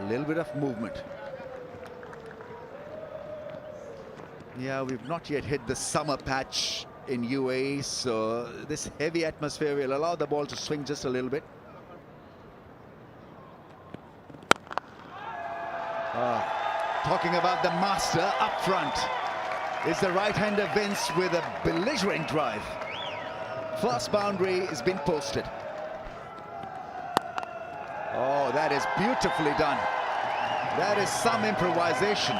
little bit of movement. Yeah, we've not yet hit the summer patch in UAE, so this heavy atmosphere will allow the ball to swing just a little bit. Talking about the master up front is the right-hander Vince with a belligerent drive. First boundary has been posted. Oh, that is beautifully done. That is some improvisation.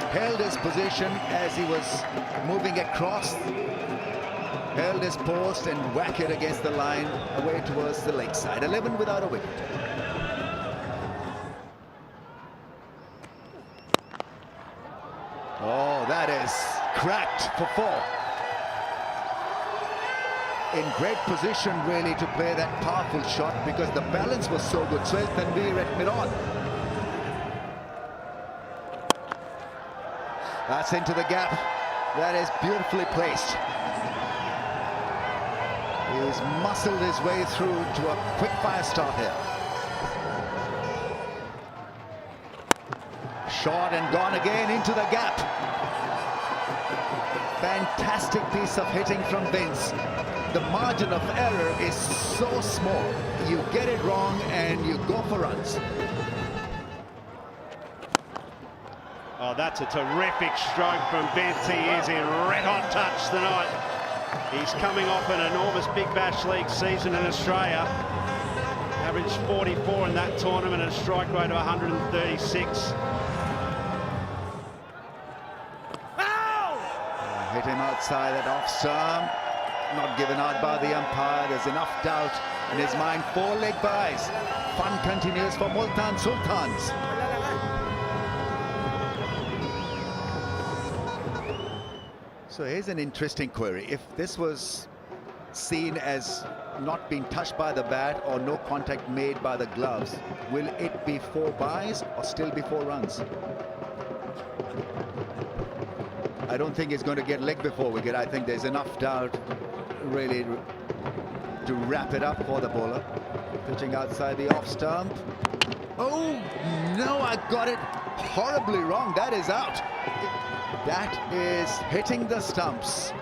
Held his position as he was moving across. Held his post and whack it against the line away towards the leg side. 11 without a wicket. Oh, that is cracked for 4. In great position really to play that powerful shot because the balance was so good. So Tanveer at mid-on. That's into the gap. That is beautifully placed. He's muscled his way through to a quick fire start here. Shot and gone again into the gap. Fantastic piece of hitting from Vince. The margin of error is so small. You get it wrong and you go for runs. Oh, that's a terrific stroke from Vince. He is in red-hot touch tonight. He's coming off an enormous Big Bash League season in Australia. Averaged 44 in that tournament and a strike rate of 136. Hit him outside that off stump. Not given out by the umpire. There's enough doubt in his mind. 4 leg byes. Fun continues for Multan Sultans. So here's an interesting query. If this was seen as not being touched by the bat or no contact made by the gloves, will it be 4 byes or still be 4 runs? I don't think it's going to get leg before wicket. I think there's enough doubt really to wrap it up for the bowler. Pitching outside the off stump. Oh, no, I got it horribly wrong. That is out. That is hitting the stumps.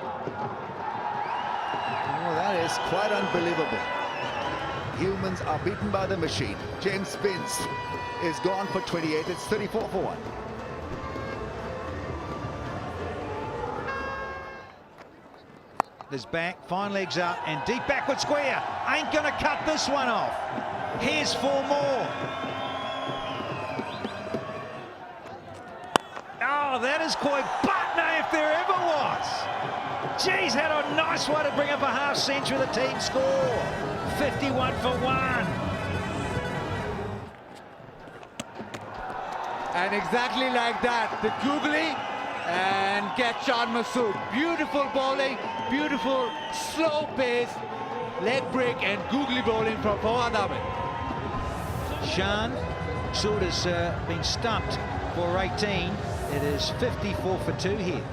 Oh, that is quite unbelievable. Humans are beaten by the machine. James Vince is gone for 28. It's 34 for 1. His back, fine legs up, and deep backward square. Ain't gonna cut this one off. Here's 4 more. Oh, that is quite Butner if there ever was. Geez, had a nice way to bring up a half century of the team score. 51 for 1. And exactly like that, the googly and catch on Masood. Beautiful bowling, beautiful slow pace, leg break and googly bowling from Fawad Ahmed. Shan Sood has been stumped for 18. It is 54 for 2 here.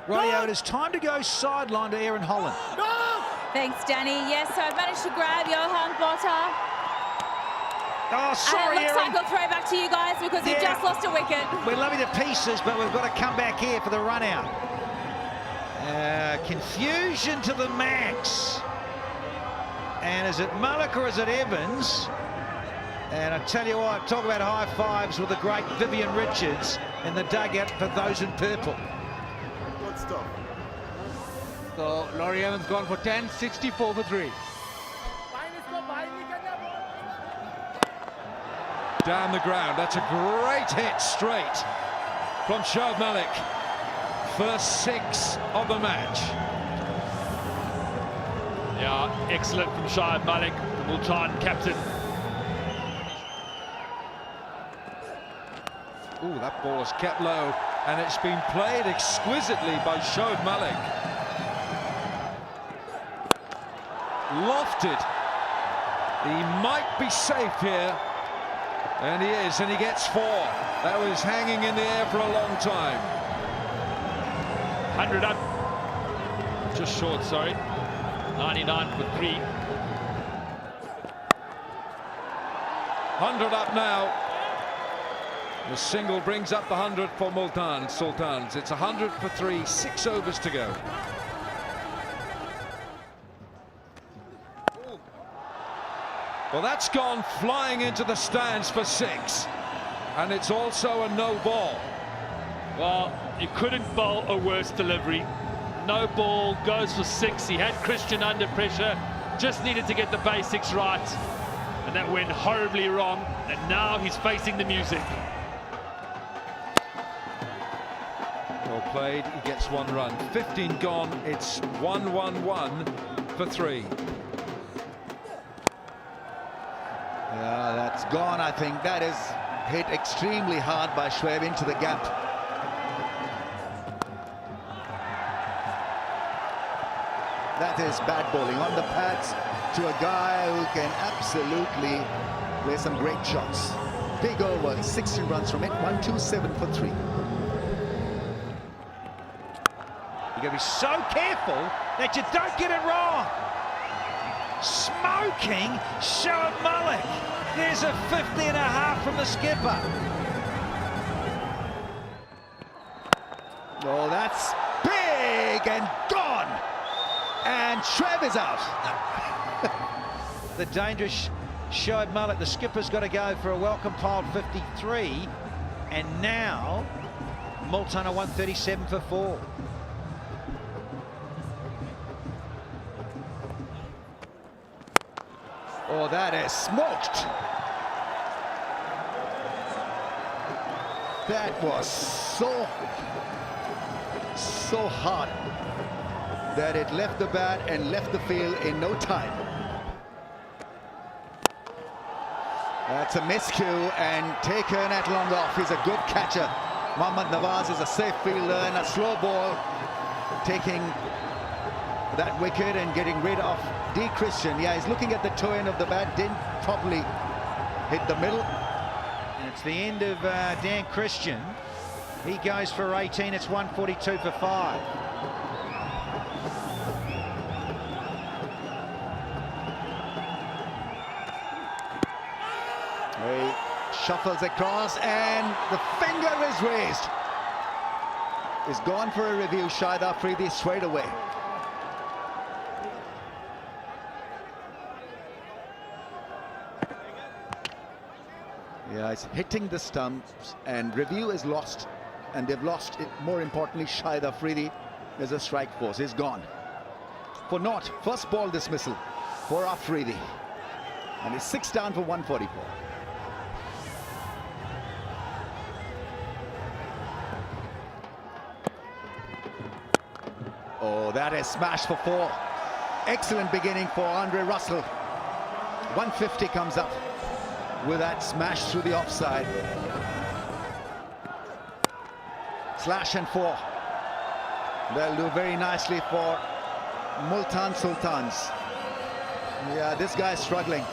Rightio, it is time to go sideline to Aaron Holland. Thanks, Danny. Yes, so I've managed to grab Johan Botta. Oh, sorry, and it looks Aaron. like I'll throw back to you guys because you've just lost a wicket. We love you to pieces, but we've got to come back here for the run out. Confusion to the max. And is it Mullock or is it Evans? And I tell you what, talk about high fives with the great Vivian Richards in the dugout for those in purple. Good stuff. So Laurie Evans gone for 10, 64 for 3. Down the ground, that's a great hit straight from Shoaib Malik. First 6 of the match. Yeah, excellent from Shoaib Malik, the Multan captain. Ooh, that ball is kept low, and it's been played exquisitely by Shoaib Malik. Lofted. He might be safe here. And he is, and he gets 4. That was hanging in the air for a long time. 100 up. just short, sorry. 99 for 3. 100 up now. The single brings up the 100 for Multan Sultans. It's 100 for 3, 6 overs to go. Well, that's gone flying into the stands for 6. And it's also a no ball. Well, you couldn't bowl a worse delivery. No ball, goes for 6. He had Christian under pressure, just needed to get the basics right. And that went horribly wrong. And now he's facing the music. Well played, he gets 1 run. 15 gone, it's 1-1-1 for 3. Yeah, that's gone, I think. That is hit extremely hard by Shoaib into the gap. That is bad bowling on the pads to a guy who can absolutely play some great shots. Big over, 16 runs from it, 127 for 3. You've got to be so careful that you don't get it wrong. Smoking Shoaib Malik. There's a 50 and a half from the skipper. Oh, that's big and gone. And Shoaib is out. The dangerous Shoaib Malik. The skipper's got to go for a well-compiled 53. And now Multan are 137 for 4. Oh, that is smoked. That was so hard that it left the bat and left the field in no time. That's a miscue and taken at long off. He's a good catcher. Mohammad Nawaz is a safe fielder and a slow ball taking that wicket and getting rid of D. Christian. Yeah, he's looking at the toe end of the bat, didn't properly hit the middle. And it's the end of Dan Christian. He goes for 18. It's 142 for 5. He shuffles across and the finger is raised. He's gone for a review. Shahid Afridi straight away. Yeah, it's hitting the stumps and review is lost, and they've lost it. More importantly, Shahid Afridi as a strike force is gone for naught. First ball dismissal for Afridi, and he's 6 down for 144. Oh, that is smashed for 4. Excellent beginning for Andre Russell. 150 comes up with that smash through the offside. Slash and 4. They'll do very nicely for Multan Sultans. Yeah, this guy's struggling.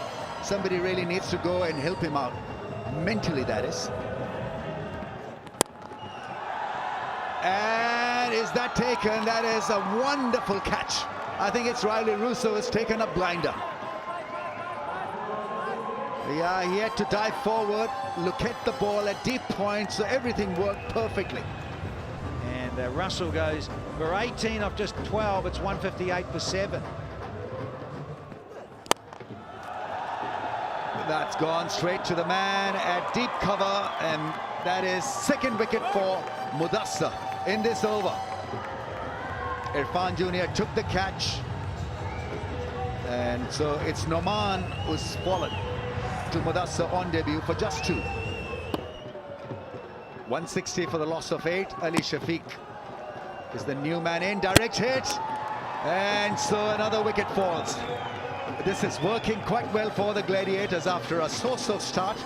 Somebody really needs to go and help him out. Mentally, that is. And is that taken? That is a wonderful catch. I think it's Riley Russo has taken a blinder. Yeah, he had to dive forward, look at the ball at deep point, so everything worked perfectly. And Russell goes for 18 off just 12. It's 158 for 7. That's gone straight to the man at deep cover, and that is 2nd wicket for Mudassar in this over. Irfan Jr. took the catch, and so it's Noman who's fallen to Mudassar on debut for just 2. 160 for the loss of 8. Ali Shafiq is the new man in. Direct hit, and so another wicket falls. This is working quite well for the Gladiators after a so-so start.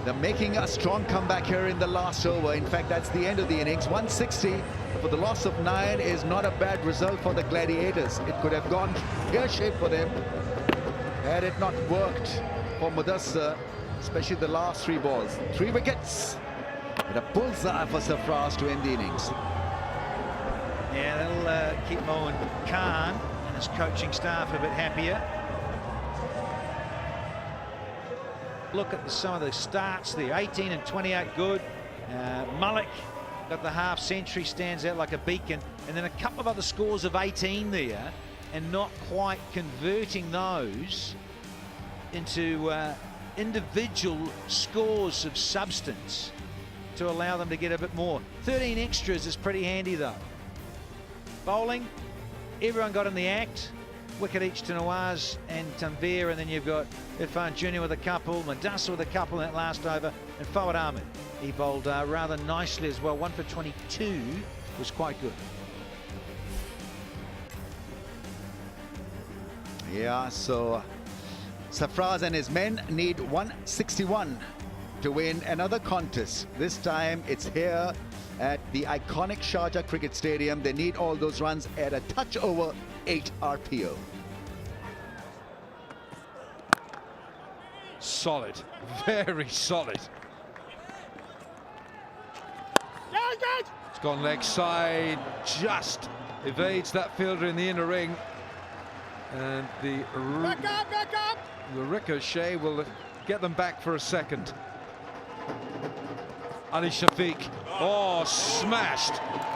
They're making a strong comeback here in the last over. In fact, that's the end of the innings. 160 for the loss of 9 is not a bad result for the Gladiators. It could have gone pear-shaped for them had it not worked for Mudassar, especially the last 3 balls. 3 wickets and a bullseye for Sarfraz to end the innings. Yeah, that'll keep Multan calm and his coaching staff a bit happier. Look at some of the starts there, 18 and 28 good. Malik got the half century, stands out like a beacon, and then a couple of other scores of 18 there, and not quite converting those into individual scores of substance to allow them to get a bit more. 13 extras is pretty handy though. Bowling, everyone got in the act. Wicket each to Nawaz and Tanvir, and then you've got Irfan Jr. with a couple, Madassa with a couple in that last over, and Fawad Ahmed. He bowled rather nicely as well. 1 for 22 was quite good. Yeah, so Sarfraz and his men need 161 to win another contest. This time it's here at the iconic Sharjah Cricket Stadium. They need all those runs at a touch over 8 RPO. Solid, very solid. It's gone leg side, just evades that fielder in the inner ring. And the ricochet will get them back for a second. Ali Shafiq, oh, smashed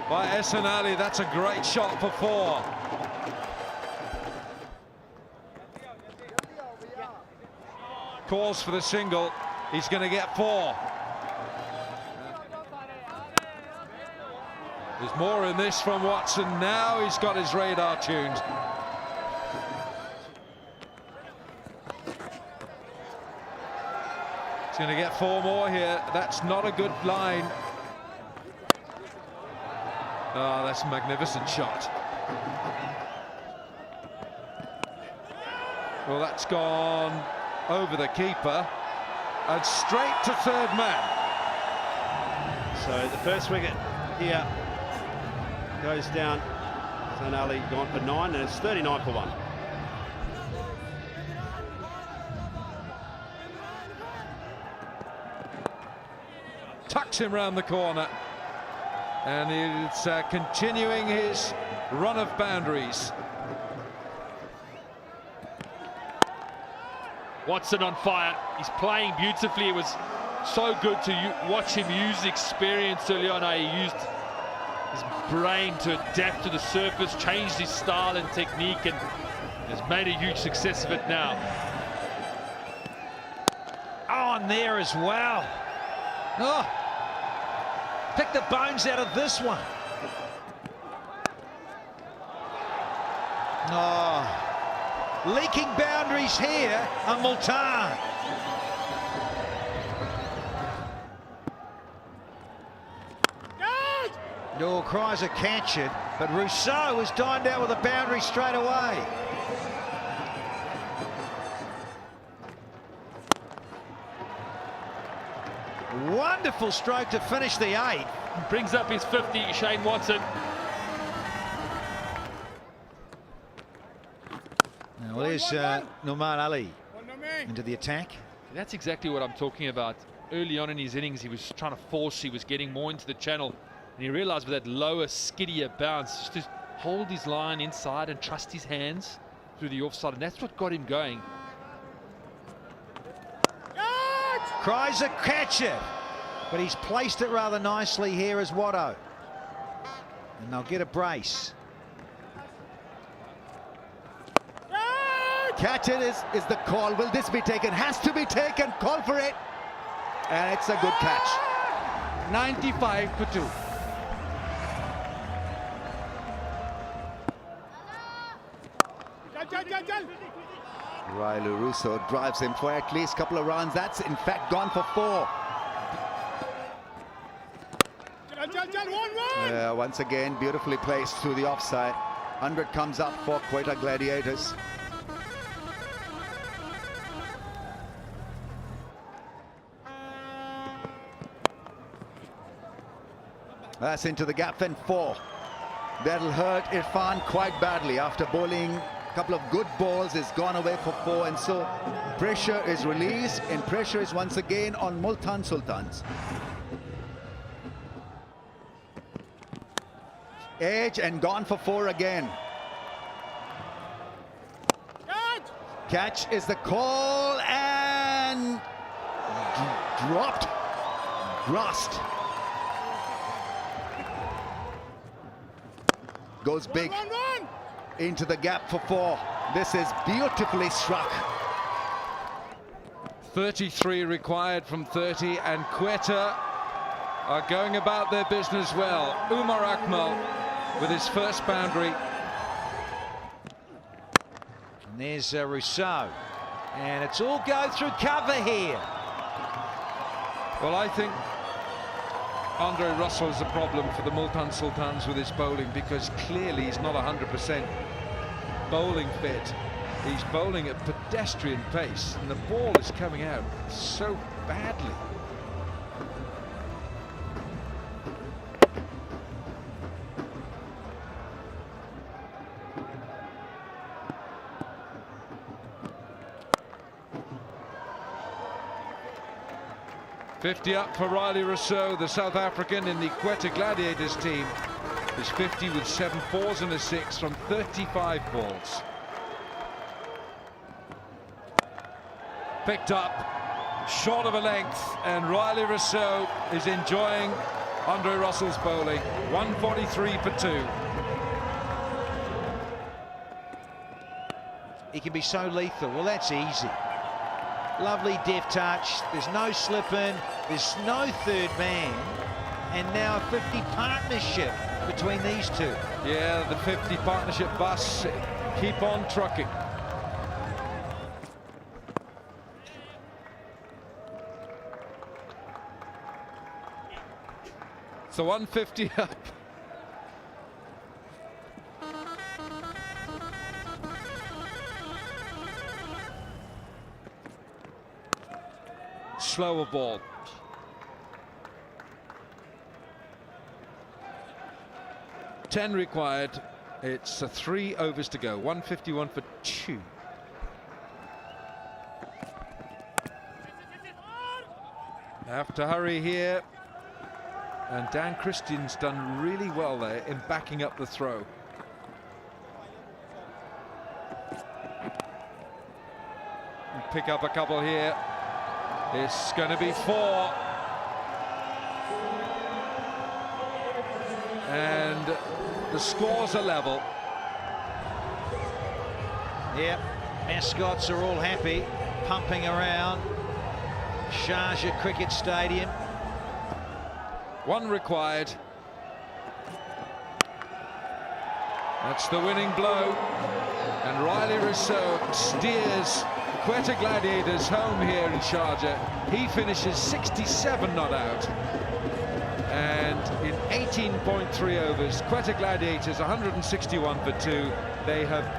by Ehsan Ali. That's a great shot for 4. Calls for the single, he's going to get 4. There's more in this from Watson. Now he's got his radar tuned. He's going to get 4 more here. That's not a good line. Oh, that's a magnificent shot. Well, that's gone over the keeper and straight to third man. So the first wicket here goes down. Ehsan Ali gone for 9, and it's 39 for 1. Tucks him round the corner, and it's continuing his run of boundaries. Watson on fire. He's playing beautifully. It was so good to watch him use experience early on. He used his brain to adapt to the surface, changed his style and technique, and has made a huge success of it now. Oh, and there as well. Oh, pick the bones out of this one. Oh, leaking boundaries here on Multan. No, cries a catch it, but Rousseau was dined out with a boundary straight away. Wonderful stroke to finish the 8. Brings up his 50, Shane Watson. Now, well, there's Nouman Ali into the attack. That's exactly what I'm talking about. Early on in his innings, he was trying to force, he was getting more into the channel, and he realized with that lower, skiddier bounce, just to hold his line inside and trust his hands through the offside, and that's what got him going. Cries a catch it, but he's placed it rather nicely here as Watto. And they'll get a brace. Catch it is the call. Will this be taken? Has to be taken. Call for it. And it's a good catch. 95 for 2. Riley Russo drives him for at least a couple of runs. That's in fact gone for 4. Once again, beautifully placed through the offside. 100 comes up for Quetta Gladiators. That's into the gap, then 4. That'll hurt Irfan quite badly. After bowling a couple of good balls, has gone away for 4, and so pressure is released, and pressure is once again on Multan Sultans. Edge and gone for 4 again. Catch is the call and dropped. Grasped. Goes big into the gap for 4. This is beautifully struck. 33 required from 30, and Quetta are going about their business well. Umar Akmal with his first boundary. And there's Rousseau. And it's all go through cover here. Well, I think Andre Russell is a problem for the Multan Sultans with his bowling, because clearly he's not 100% bowling fit. He's bowling at pedestrian pace, and the ball is coming out so badly. .50 up for Riley Rousseau, the South African in the Quetta Gladiators team. He's 50 with 7 4s and a 6 from 35 balls. Picked up, short of a length, and Riley Rousseau is enjoying Andre Russell's bowling. 143 for 2. He can be so lethal. Well, that's easy. Lovely deft touch. There's no slipping. There's no third man. And now a 50 partnership between these two. Yeah, the 50 partnership bus keep on trucking. So 150 up. Slower ball. Ten required. It's 3 overs to go. 151 for 2. Have to hurry here. And Dan Christian's done really well there in backing up the throw. And pick up a couple here. It's going to be 4. And the scores are level. Yep, mascots are all happy, pumping around Sharjah Cricket Stadium. 1 required. That's the winning blow. And Riley Rousseau steers Quetta Gladiators home here in Sharjah. He finishes 67 not out. And in 18.3 overs, Quetta Gladiators 161 for 2. They have